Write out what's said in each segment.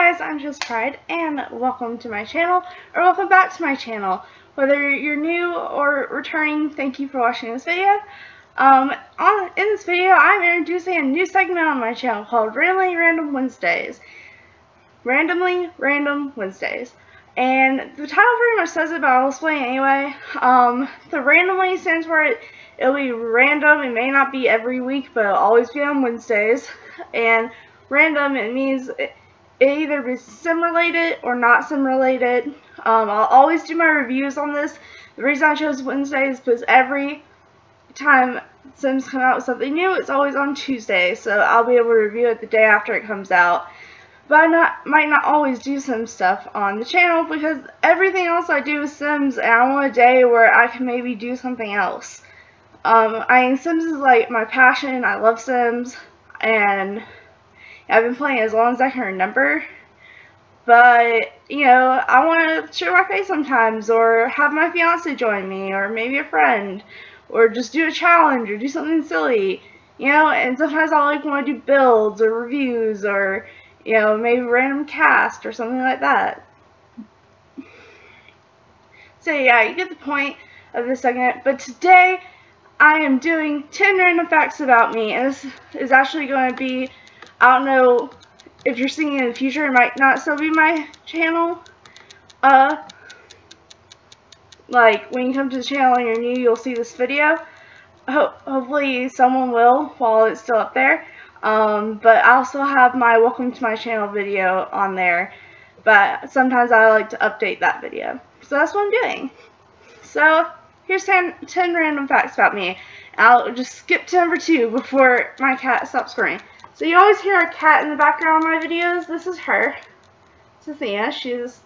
guys, I'm ChezPride, and welcome to my channel, or welcome back to my channel. Whether you're new or returning, thank you for watching this video. In this video, I'm introducing a new segment on my channel called Randomly Random Wednesdays. Randomly Random Wednesdays. And the title pretty much says it, but I'll explain it anyway. The randomly stands for it'll be random. It may not be every week, but it'll always be on Wednesdays. And random, it means it either be sim related or not sim related. I'll always do my reviews on this. The reason I chose Wednesday is because every time Sims come out with something new, it's always on Tuesday, so I'll be able to review it the day after it comes out. But I might not always do Sims stuff on the channel because everything else I do is Sims, and I want a day where I can maybe do something else. Sims is like my passion. I love Sims, and I've been playing as long as I can remember. But, you know, I want to show my face sometimes, or have my fiance join me, or maybe a friend, or just do a challenge, or do something silly, you know. And sometimes I want to do builds, or reviews, or, you know, maybe random cast, or something like that. So yeah, you get the point of this segment. But today, I am doing 10 random facts about me, and this is actually going to be, I don't know if you're seeing it in the future, it might not still be my channel. Like, when you come to the channel and you're new, you'll see this video. Hopefully someone will while it's still up there. But I also have my welcome to my channel video on there. But sometimes I like to update that video. So that's what I'm doing. So, here's 10 random facts about me. I'll just skip to number 2 before my cat stops screaming. So you always hear a cat in the background of my videos. This is her. This is Athena. She does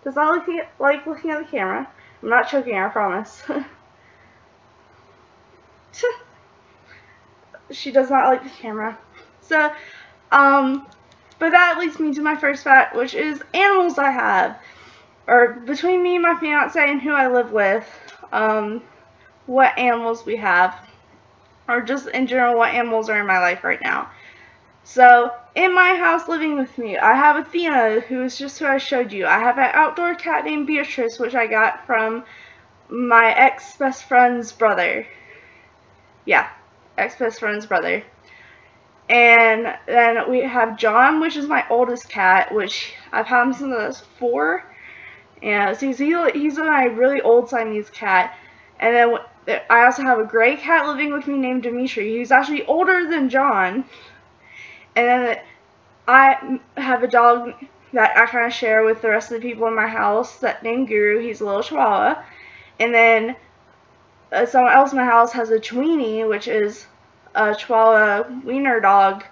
not like looking at the camera. I'm not choking her, I promise. She does not like the camera. So, but that leads me to my first fact, which is animals I have. Or between me and my fiance and who I live with, what animals we have. Or just in general, what animals are in my life right now. So, in my house living with me, I have Athena, who is just who I showed you. I have an outdoor cat named Beatrice, which I got from my ex-best friend's brother. Yeah, ex-best friend's brother. And then we have John, which is my oldest cat, which I've had him since I was 4. And so he's my really old Siamese cat. And then I also have a gray cat living with me named Dimitri. He's actually older than John. And then I have a dog that I kind of share with the rest of the people in my house that named Guru. He's a little Chihuahua. And then someone else in my house has a Chweenie, which is a Chihuahua wiener dog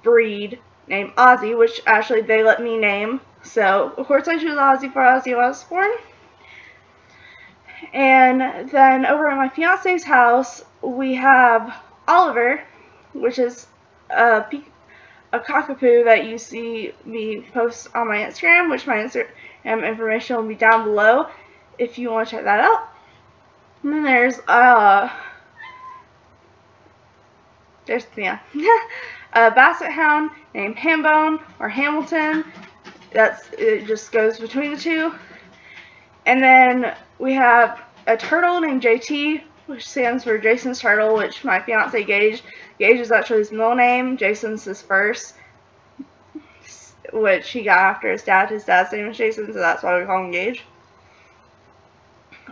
breed named Ozzy, which actually they let me name. So, of course, I chose Ozzy for Ozzy when I was born. And then over at my fiance's house, we have Oliver, which is a cockapoo that you see me post on my Instagram, which my Instagram information will be down below if you want to check that out. And then there's a basset hound named Hambone or Hamilton. It just goes between the two. And then we have a turtle named JT, which stands for Jason's Turtle, which my fiance Gage is actually his middle name. Jason's his first, which he got after his dad. His dad's name is Jason, so that's why we call him Gage.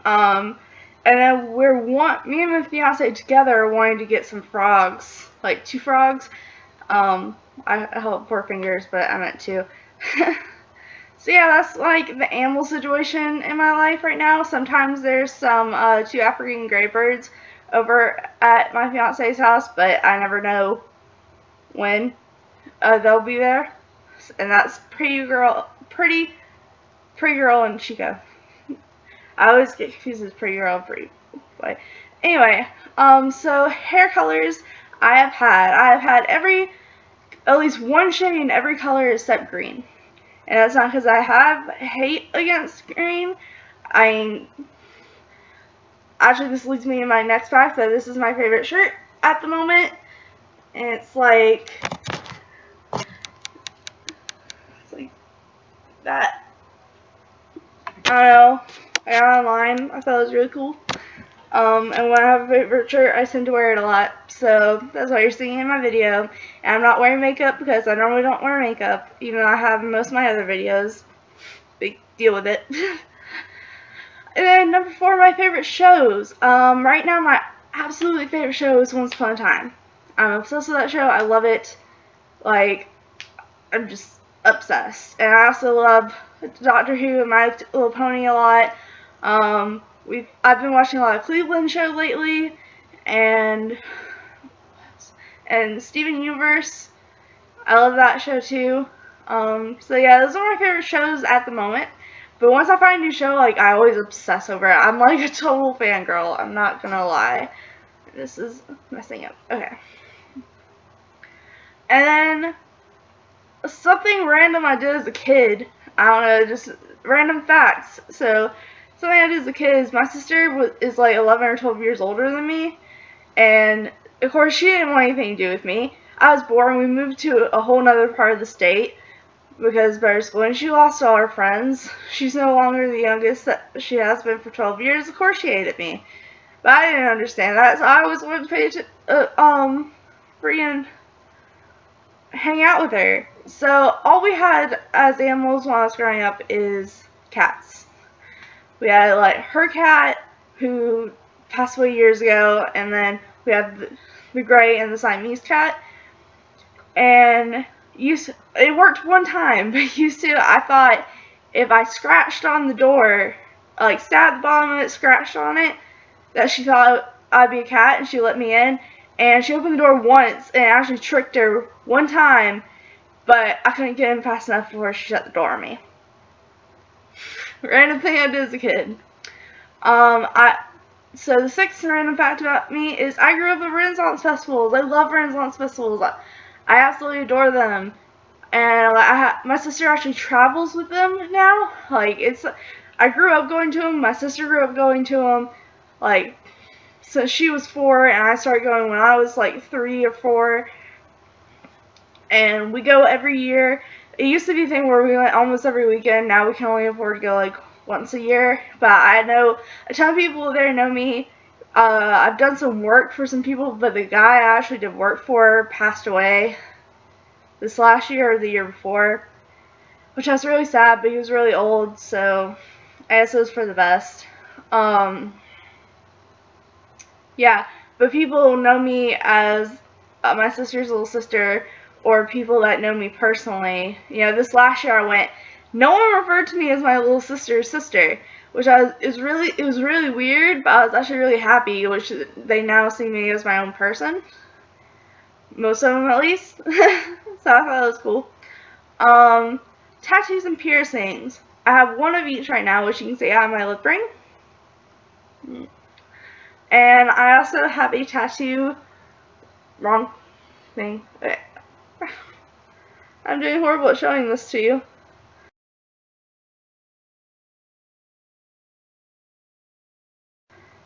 And then me and my fiance together are wanting to get some frogs, like 2 frogs. I held 4 fingers, but I meant 2. So yeah, that's like the animal situation in my life right now. Sometimes there's some 2 African gray birds over at my fiance's house, but I never know when they'll be there. And that's pretty girl and Chico. I always get confused with pretty girl and pretty boy. Anyway, so hair colors I have had at least one shade in every color except green. And that's not because I have hate against green. Actually, this leads me to my next fact, that this is my favorite shirt at the moment. And it's like that, I don't know, I got online. I thought it was really cool. And when I have a favorite shirt, I tend to wear it a lot. So that's why you're seeing it in my video. And I'm not wearing makeup because I normally don't wear makeup, even though I have in most of my other videos. Big deal with it. And then number 4, my favorite shows. Right now my absolutely favorite show is Once Upon a Time. I'm obsessed with that show. I love it. Like, I'm just obsessed. And I also love Doctor Who and My Little Pony a lot. I've been watching a lot of Cleveland show lately, and Steven Universe. I love that show too. So yeah, those are my favorite shows at the moment. But once I find a new show, like, I always obsess over it. I'm like a total fangirl. I'm not gonna lie. This is messing up. Okay. And then something random I did as a kid. I don't know, just random facts. So something I did as a kid is my sister is like 11 or 12 years older than me, and of course she didn't want anything to do with me. I was born, we moved to a whole nother part of the state because better school, and she lost all her friends. She's no longer the youngest that she has been for 12 years. Of course she hated me, but I didn't understand that, so I always wanted to pay freaking hang out with her. So all we had as animals when I was growing up is cats. We had like her cat who passed away years ago, and then we had the gray and the Siamese cat. And it worked one time, but I thought if I scratched on the door, like sat at the bottom of it, scratched on it, that she thought I'd be a cat and she let me in. And she opened the door once, and it actually tricked her one time, but I couldn't get in fast enough before she shut the door on me. Random thing I did as a kid. So the 6th random fact about me is I grew up at Renaissance festivals. I love Renaissance festivals. I absolutely adore them. And my sister actually travels with them now. Like, I grew up going to them. My sister grew up going to them. Like, so she was 4, and I started going when I was like 3 or 4. And we go every year. It used to be a thing where we went almost every weekend. Now we can only afford to go like once a year. But I know a ton of people there know me. I've done some work for some people, but the guy I actually did work for passed away this last year or the year before, which I was really sad, but he was really old, so I guess it was for the best. Yeah, but people know me as my sister's little sister, or people that know me personally. You know, this last year I went, no one referred to me as my little sister's sister, which it was really weird, but I was actually really happy, which they now see me as my own person. Most of them, at least. So I thought that was cool. Tattoos and piercings. I have one of each right now, which you can see I have my lip ring. And I also have a tattoo. Wrong thing. Okay. I'm doing horrible at showing this to you.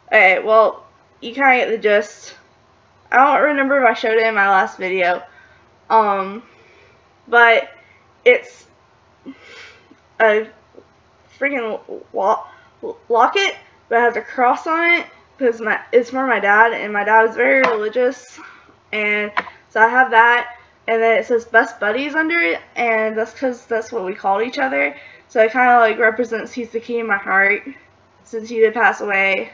Okay, well, you kind of get the gist. I don't remember if I showed it in my last video. But it's a freaking locket, but it has a cross on it because it's for my dad, and my dad was very religious, and so I have that, and then it says best buddies under it, and that's because that's what we called each other. So it kind of like represents he's the key in my heart since he did pass away.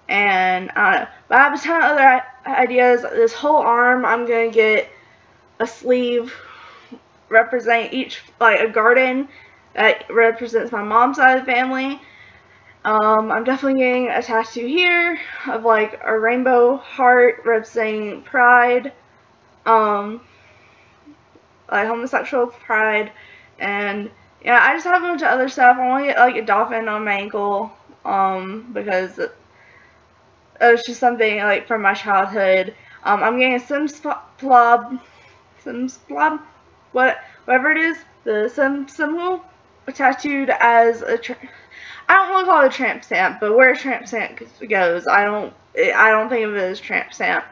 And I don't know, but I have a ton of other ideas. This whole arm, I'm gonna get a sleeve representing each, like a garden that represents my mom's side of the family. I'm definitely getting a tattoo here of like a rainbow heart representing pride, like homosexual pride, and yeah, I just have a bunch of other stuff. I want to get like a dolphin on my ankle, because it's just something like from my childhood. I'm getting a Sims blob, whatever it is, the symbol tattooed as a I don't want to call it a tramp stamp, but where a tramp stamp goes, I don't think of it as tramp stamp.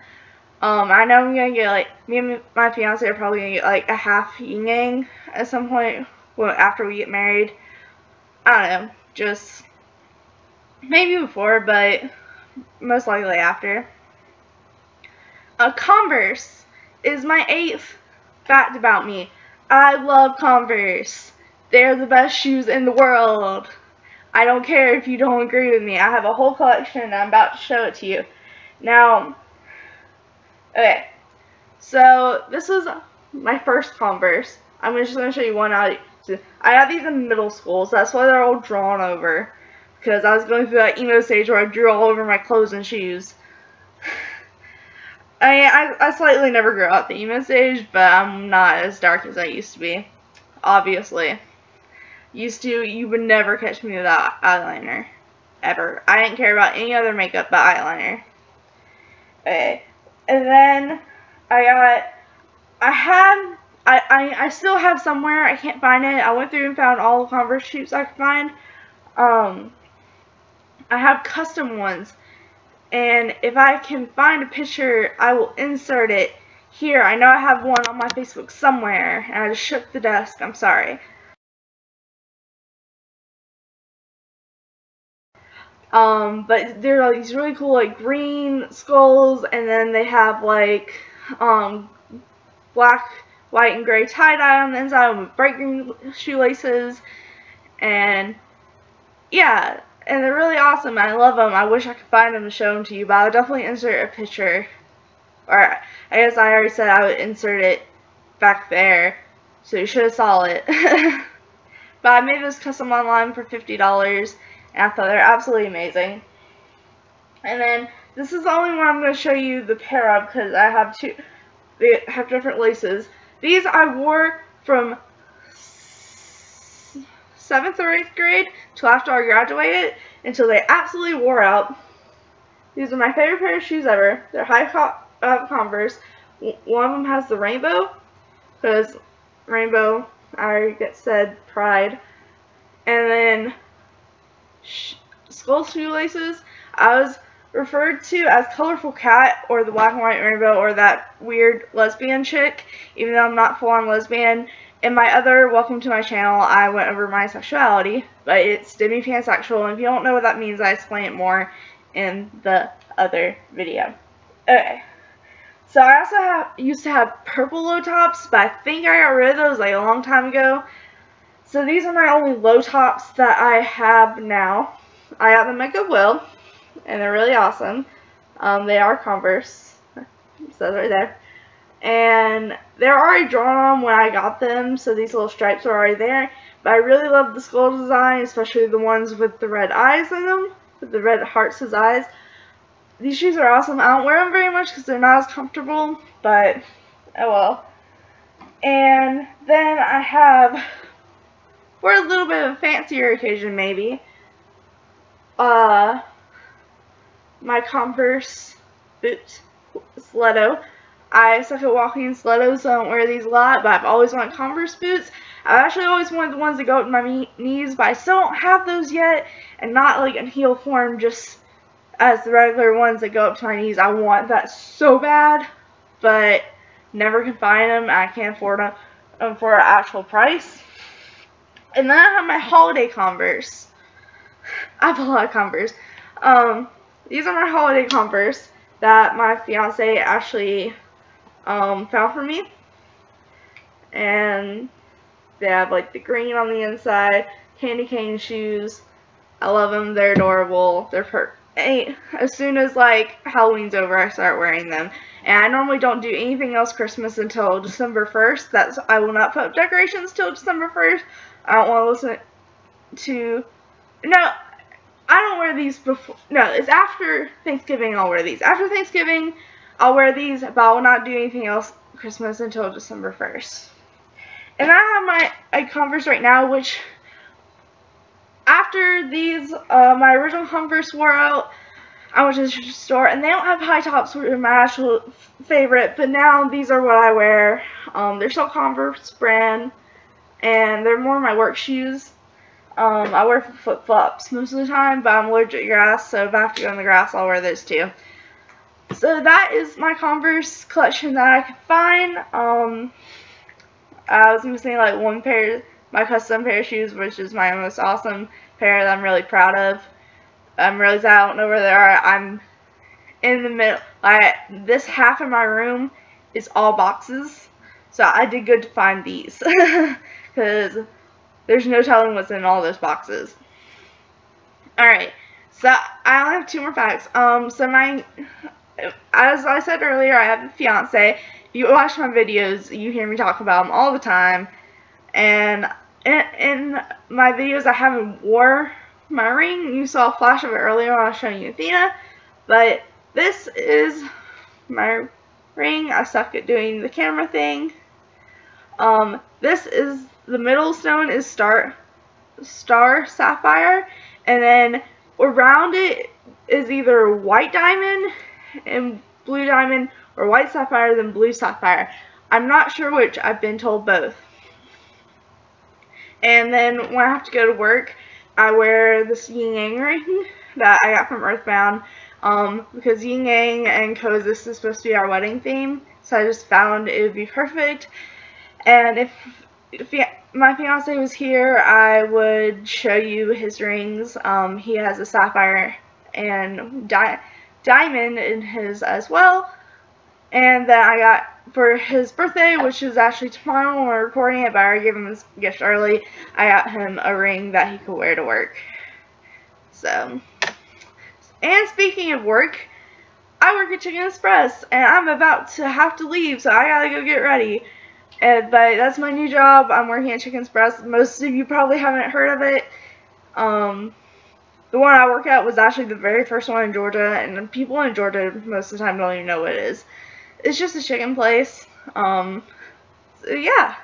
I know I'm gonna get, like, me and my fiance are probably gonna get like a half yin yang at some point well, after we get married. I don't know, just maybe before, but most likely after. Converse is my 8th fact about me. I love Converse. They're the best shoes in the world. I don't care if you don't agree with me. I have a whole collection and I'm about to show it to you. Now, okay, so this is my first Converse. I'm just going to show you one out. I got these in middle school, so that's why they're all drawn over. Because I was going through that emo stage where I drew all over my clothes and shoes. I slightly never grew out the emo stage, but I'm not as dark as I used to be. Obviously. You would never catch me without eyeliner. Ever. I didn't care about any other makeup but eyeliner. Okay. And then I still have somewhere, I can't find it. I went through and found all the Converse shoes I could find. I have custom ones. And if I can find a picture, I will insert it here. I know I have one on my Facebook somewhere, and I just shook the desk. I'm sorry. But they're like these really cool like green skulls, and then they have like black, white, and gray tie-dye on the inside with bright green shoelaces, and yeah. And they're really awesome. I love them. I wish I could find them and show them to you, but I would definitely insert a picture. Or, I guess I already said I would insert it back there, so you should have saw it. But I made this custom online for $50, and I thought they're absolutely amazing. And then, this is the only one I'm going to show you the pair of, because I have two, they have different laces. These I wore from 7th or 8th grade till after I graduated, until they absolutely wore out. These are my favorite pair of shoes ever. They're high Converse. One of them has the rainbow, because rainbow, I already said pride. And then skull shoelaces, I was referred to as Colorful Cat, or the Black and White Rainbow, or that weird lesbian chick, even though I'm not full-on lesbian. In my other Welcome to My Channel, I went over my sexuality, but it's demi-pansexual, and if you don't know what that means, I explain it more in the other video. Okay, so I also used to have purple low tops, but I think I got rid of those like a long time ago. So these are my only low tops that I have now. I got them at Goodwill, and they're really awesome. They are Converse, it says right there. And they're already drawn on when I got them, so these little stripes are already there. But I really love the skull design, especially the ones with the red eyes in them, with the red hearts as eyes. These shoes are awesome. I don't wear them very much because they're not as comfortable, but oh well. And then I have, for a little bit of a fancier occasion maybe, my Converse boot stiletto. I suck at walking in stilettos, so I don't wear these a lot, but I've always wanted Converse boots. I've actually always wanted the ones that go up to my knees, but I still don't have those yet, and not like in heel form, just as the regular ones that go up to my knees. I want that so bad, but never can find them. I can't afford them for an actual price. And then I have my holiday Converse. I have a lot of Converse. These are my holiday Converse that my fiance actually found for me, and they have like the green on the inside, candy cane shoes. I love them. They're adorable. They're as soon as like Halloween's over, I start wearing them. And I normally don't do anything else Christmas until December 1st. I will not put up decorations till December 1st. I don't want to listen to, no, I don't wear these before, no, it's after Thanksgiving I'll wear these. After Thanksgiving I'll wear these, but I will not do anything else Christmas until December 1st. And I have my Converse right now, which after these, my original Converse wore out, I went to the store, and they don't have high tops, which are my actual favorite, but now these are what I wear. They're still Converse brand, and they're more my work shoes. I wear flip-flops most of the time, but I'm allergic to grass, so if I have to go in the grass, I'll wear those too. So that is my Converse collection that I could find. I was missing like one pair my custom pair of shoes, which is my most awesome pair that I'm really proud of. I'm really sad I don't know where they are. I'm in the middle. This half of my room is all boxes, so I did good to find these because there's no telling what's in all those boxes. Alright, so I only have 2 more facts. As I said earlier, I have a fiance. If you watch my videos, you hear me talk about him all the time. And in my videos, I haven't wore my ring. You saw a flash of it earlier when I was showing you Athena. But this is my ring. I suck at doing the camera thing. This is, the middle stone is star sapphire. And then around it is either white diamond and blue diamond, or white sapphire then blue sapphire. I'm not sure which. I've been told both. And then when I have to go to work, I wear this yin yang ring that I got from Earthbound, because yin yang and coexist is supposed to be our wedding theme, so I just found it would be perfect. And if my fiance was here, I would show you his rings. He has a sapphire and diamond in his as well. And then I got, for his birthday, which is actually tomorrow when we're recording it, but I already gave him his gift early, I got him a ring that he could wear to work. So, and speaking of work, I work at ChezPride, and I'm about to have to leave, so I gotta go get ready. But that's my new job. I'm working at ChezPride. Most of you probably haven't heard of it. The one I work at was actually the very first one in Georgia, and people in Georgia most of the time don't even know what it is. It's just a chicken place. So yeah.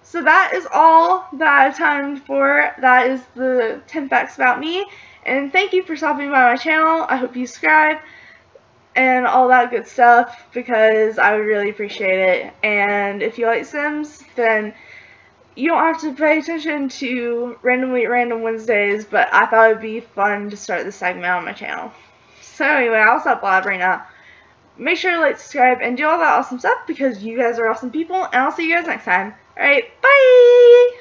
So that is all that I have time for. That is the 10 facts about me. And thank you for stopping by my channel. I hope you subscribe and all that good stuff, because I would really appreciate it. And if you like Sims, then you don't have to pay attention to Random Wednesdays, but I thought it would be fun to start this segment on my channel. So anyway, I'll stop blabbering now. Make sure to like, subscribe, and do all that awesome stuff, because you guys are awesome people, and I'll see you guys next time. Alright, bye!